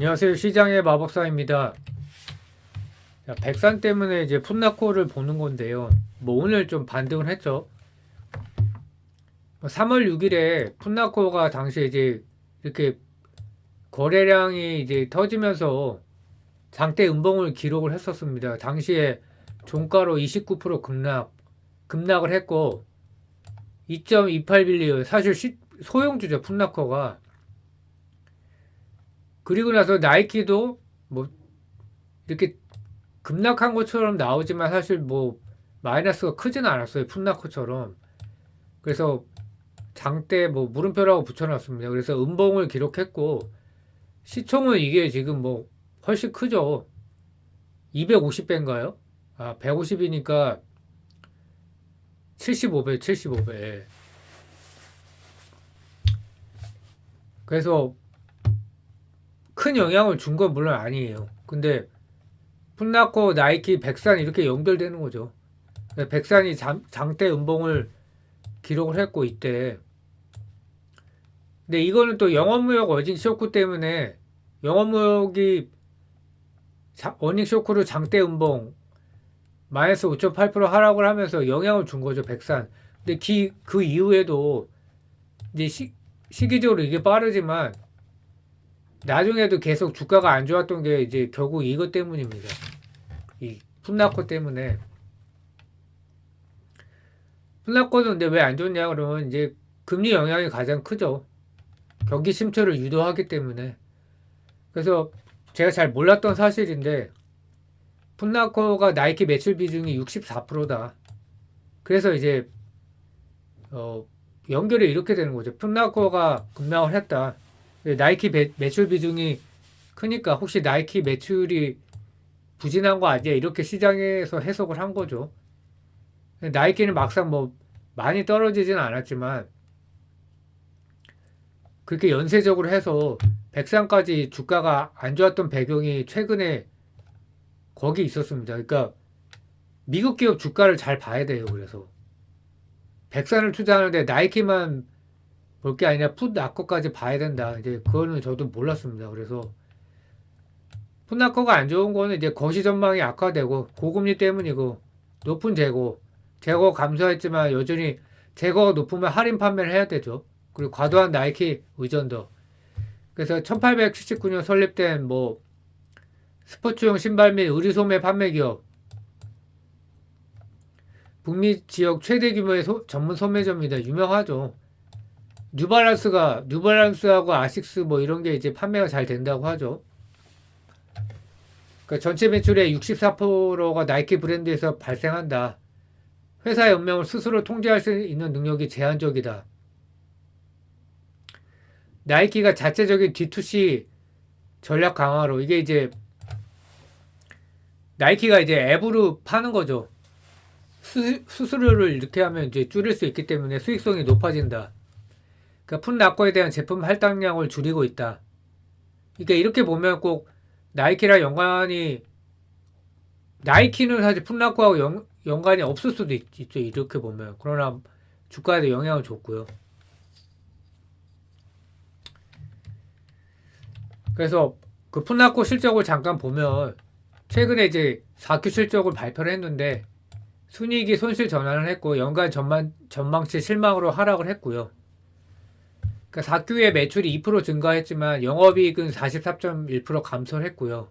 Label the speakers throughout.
Speaker 1: 안녕하세요. 시장의 마법사입니다. 자, 백산 때문에 이제 풋나코를 보는 건데요. 뭐 오늘 좀 반등을 했죠. 3월 6일에 풋나코가 당시에 이제 이렇게 거래량이 이제 터지면서 장대 음봉을 기록을 했었습니다. 당시에 종가로 29% 급락을 했고 2.28빌리언 사실 소형주죠, 풋나코가. 그리고 나서 나이키도 뭐 이렇게 급락한 것처럼 나오지만 사실 뭐 마이너스가 크진 않았어요. 풋나코처럼. 그래서 장대 뭐 물음표라고 붙여놨습니다. 그래서 음봉을 기록했고 시총은 이게 지금 뭐 훨씬 크죠. 250배인가요? 아, 150이니까 75배, 75배. 그래서 큰 영향을 준 건 물론 아니에요. 근데 풋나코, 나이키, 백산 이렇게 연결되는 거죠. 백산이 장대 음봉을 기록을 했고 이때. 근데 이거는 또 영업무역 어진 쇼크 때문에 영업무역이 어닝 쇼크로 장대 음봉 마이너스 5.8% 하락을 하면서 영향을 준 거죠, 백산. 근데 그 이후에도 이제 시기적으로 이게 빠르지만 나중에도 계속 주가가 안 좋았던 게 이제 결국 이것 때문입니다. 이 풋나코 때문에. 풋나코는 근데 왜 안 좋냐 그러면 이제 금리 영향이 가장 크죠. 경기 침체를 유도하기 때문에. 그래서 제가 잘 몰랐던 사실인데 풋나코가 나이키 매출 비중이 64%다. 그래서 이제 연결이 이렇게 되는 거죠. 풋나코가 급락을 했다. 나이키 매출 비중이 크니까 혹시 나이키 매출이 부진한 거 아니야? 이렇게 시장에서 해석을 한 거죠. 나이키는 막상 뭐 많이 떨어지진 않았지만 그렇게 연쇄적으로 해서 백산까지 주가가 안 좋았던 배경이 최근에 거기 있었습니다. 그러니까 미국 기업 주가를 잘 봐야 돼요. 그래서 백산을 투자하는데 나이키만 볼 게 아니라 풋나코까지 봐야 된다. 이제 그거는 저도 몰랐습니다. 그래서 풋나코가 안 좋은 거는 이제 거시 전망이 악화되고 고금리 때문이고 높은 재고 감소했지만 여전히 재고가 높으면 할인 판매를 해야 되죠. 그리고 과도한 나이키 의존도. 그래서 1879년 설립된 뭐 스포츠용 신발 및 의류소매 판매 기업, 북미 지역 최대 규모의 전문 소매점입니다. 유명하죠. 뉴발란스하고 아식스 뭐 이런 게 이제 판매가 잘 된다고 하죠. 그러니까 전체 매출의 64%가 나이키 브랜드에서 발생한다. 회사 연명을 스스로 통제할 수 있는 능력이 제한적이다. 나이키가 자체적인 D2C 전략 강화로 이게 이제 나이키가 이제 앱으로 파는 거죠. 수수료를 이렇게 하면 이제 줄일 수 있기 때문에 수익성이 높아진다. 그러니까 풋나코에 대한 제품 할당량을 줄이고 있다. 그러니까 이렇게 보면 꼭 나이키랑 연관이 나이키는 사실 풋나코하고 연관이 없을 수도 있죠. 이렇게 보면. 그러나 주가에도 영향을 줬고요. 그래서 그 풋나코 실적을 잠깐 보면 최근에 이제 4Q 실적을 발표를 했는데 순이익이 손실 전환을 했고 연간 전망치 실망으로 하락을 했고요. 그러니까 4Q의 매출이 2% 증가했지만 영업이익은 44.1% 감소를 했고요.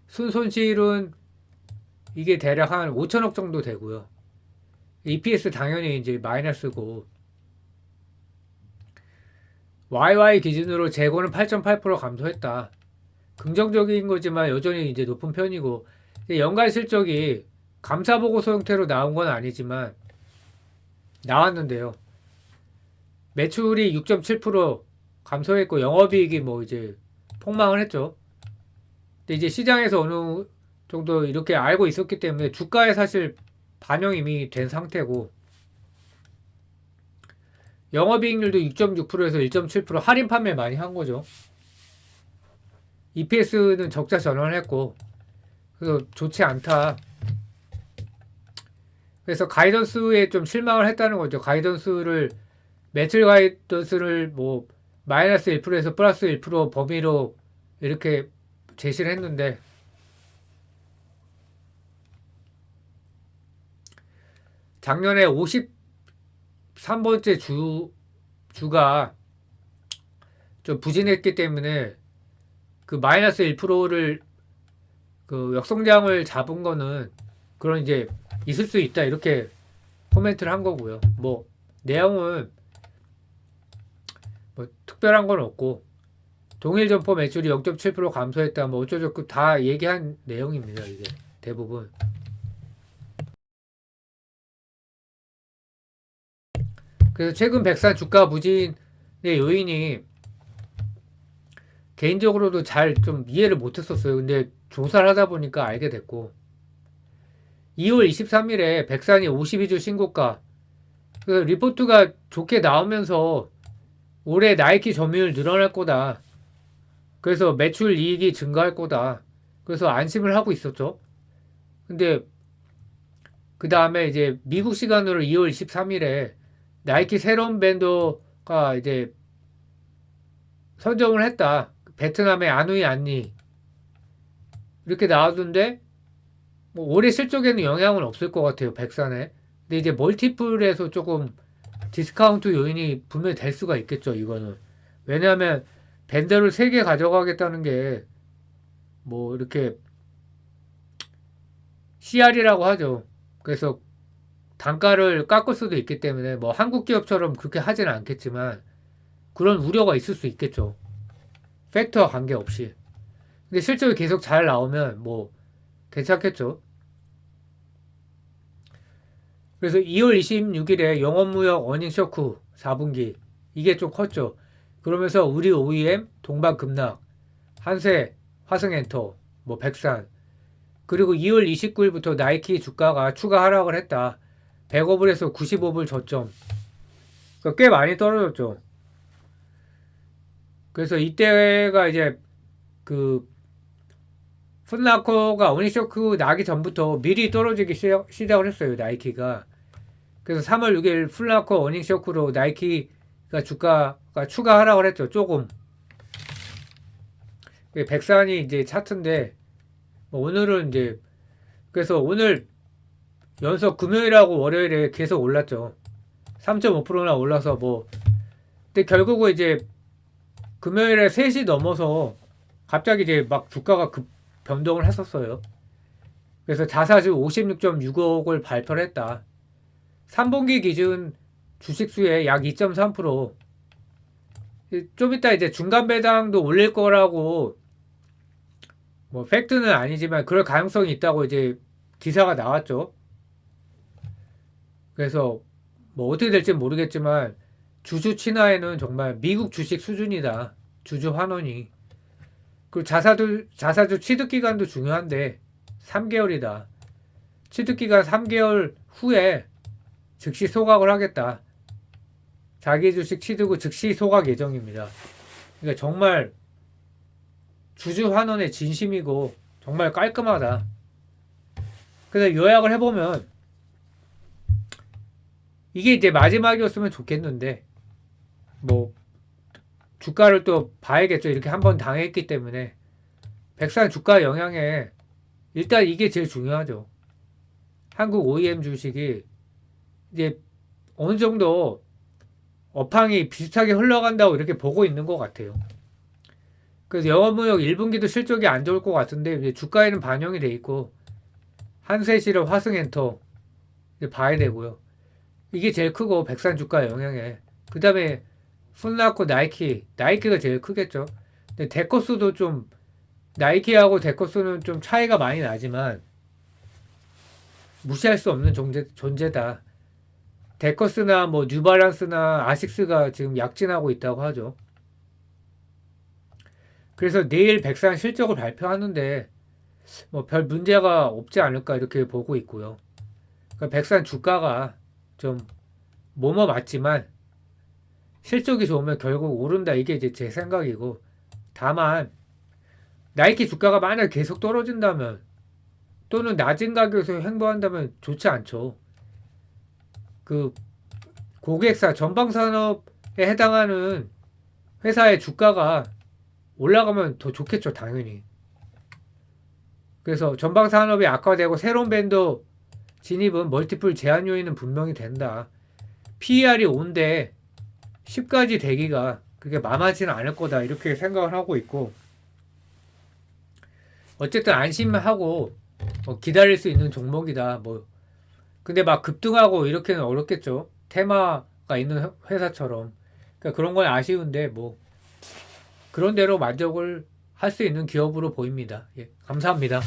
Speaker 1: 순손실은 이게 대략 한 5천억 정도 되고요. EPS 당연히 이제 마이너스고 YY 기준으로 재고는 8.8% 감소했다. 긍정적인 거지만 여전히 이제 높은 편이고 연간 실적이 감사보고서 형태로 나온 건 아니지만 나왔는데요. 매출이 6.7% 감소했고 영업이익이 뭐 이제 폭망을 했죠. 근데 이제 시장에서 어느 정도 이렇게 알고 있었기 때문에 주가에 사실 반영이 이미 된 상태고 영업이익률도 6.6%에서 1.7% 할인 판매 많이 한 거죠. EPS는 적자 전환을 했고 그래서 좋지 않다. 그래서 가이던스에 좀 실망을 했다는 거죠. 매출 가이던스를 뭐 마이너스 1%에서 플러스 1% 범위로 이렇게 제시를 했는데 작년에 53번째 주가 좀 부진했기 때문에 그 마이너스 1%를 그 역성장을 잡은 거는 그런 이제 있을 수 있다 이렇게 코멘트를 한 거고요. 뭐 내용은 뭐 특별한 건 없고 동일 점포 매출이 0.7% 감소했다 뭐 어쩌저쩌고 다 얘기한 내용입니다. 이게 대부분. 그래서 최근 백산 주가 부진의 요인이 개인적으로도 잘 좀 이해를 못했었어요. 근데 조사를 하다 보니까 알게 됐고 2월 23일에 백산이 52주 신고가 그 리포트가 좋게 나오면서 올해 나이키 점유율 늘어날 거다. 그래서 매출 이익이 증가할 거다. 그래서 안심을 하고 있었죠. 근데 그 다음에 이제 미국 시간으로 2월 23일에 나이키 새로운 밴더가 이제 선정을 했다. 베트남의 아누이 안니 이렇게 나왔는데 뭐 올해 실적에는 영향은 없을 것 같아요. 백산에. 근데 이제 멀티플에서 조금 디스카운트 요인이 분명히 될 수가 있겠죠. 이거는. 왜냐하면 밴더를 3개 가져가겠다는 게 뭐 이렇게 CR이라고 하죠. 그래서 단가를 깎을 수도 있기 때문에 뭐 한국 기업처럼 그렇게 하지는 않겠지만 그런 우려가 있을 수 있겠죠. 팩터와 관계없이. 근데 실적이 계속 잘 나오면 뭐 괜찮겠죠. 그래서 2월 26일에 영업무역 어닝 쇼크 4분기 이게 좀 컸죠. 그러면서 우리 OEM 동반 급락, 한세, 화승엔터, 뭐 백산 그리고 2월 29일부터 나이키 주가가 추가 하락을 했다. 105불에서 95불 저점. 그러니까 꽤 많이 떨어졌죠. 그래서 이때가 이제 그 풋라커가 어닝쇼크 나기 전부터 미리 떨어지기 시작을 했어요. 나이키가. 그래서 3월 6일 풋라커 어닝쇼크로 나이키가 주가가 추가 하락을 했죠. 조금. 백산이 이제 차트인데 뭐 오늘은 이제 그래서 오늘 연속 금요일하고 월요일에 계속 올랐죠. 3.5%나 올라서 뭐 근데 결국은 이제 금요일에 3시 넘어서 갑자기 이제 막 주가가 급 변동을 했었어요. 그래서 자사주 56.6억을 발표를 했다. 3분기 기준 주식수의 약 2.3%. 좀 이따 이제 중간 배당도 올릴 거라고 뭐 팩트는 아니지만 그럴 가능성이 있다고 이제 기사가 나왔죠. 그래서 뭐 어떻게 될지 모르겠지만 주주 친화에는 정말 미국 주식 수준이다. 주주 환원이. 그리고 자사주 취득 기간도 중요한데 3개월이다. 취득 기간 3개월 후에 즉시 소각을 하겠다. 자기 주식 취득 후 즉시 소각 예정입니다. 그러니까 정말 주주 환원의 진심이고 정말 깔끔하다. 그래서 요약을 해보면 이게 이제 마지막이었으면 좋겠는데 뭐 주가를 또 봐야겠죠. 이렇게 한번 당했기 때문에 백산 주가 영향에 일단 이게 제일 중요하죠. 한국 OEM 주식이 이제 어느 정도 업황이 비슷하게 흘러간다고 이렇게 보고 있는 것 같아요. 그래서 영업무역 1분기도 실적이 안 좋을 것 같은데 이제 주가에는 반영이 돼 있고 한세실업 화승엔터 봐야 되고요. 이게 제일 크고 백산 주가 영향에 그 다음에 풋라코 나이키가 제일 크겠죠. 근데 데커스도 좀 나이키하고 데커스는 좀 차이가 많이 나지만 무시할 수 없는 존재다. 데커스나 뭐 뉴발란스나 아식스가 지금 약진하고 있다고 하죠. 그래서 내일 백산 실적을 발표하는데 뭐 별 문제가 없지 않을까 이렇게 보고 있고요. 그러니까 백산 주가가 좀 뭐뭐 맞지만 실적이 좋으면 결국 오른다 이게 이제 제 생각이고 다만 나이키 주가가 만약 계속 떨어진다면 또는 낮은 가격에서 행보한다면 좋지 않죠. 그 고객사 전방산업에 해당하는 회사의 주가가 올라가면 더 좋겠죠, 당연히. 그래서 전방 산업이 악화되고 새로운 밴더 진입은 멀티플 제한 요인은 분명히 된다. PER이 5인데 10까지 되기가 그게 만만치는 않을 거다. 이렇게 생각을 하고 있고, 어쨌든 안심하고 기다릴 수 있는 종목이다. 뭐 근데 막 급등하고 이렇게는 어렵겠죠. 테마가 있는 회사처럼. 그러니까 그런 건 아쉬운데 뭐 그런 대로 만족을 할 수 있는 기업으로 보입니다. 예, 감사합니다.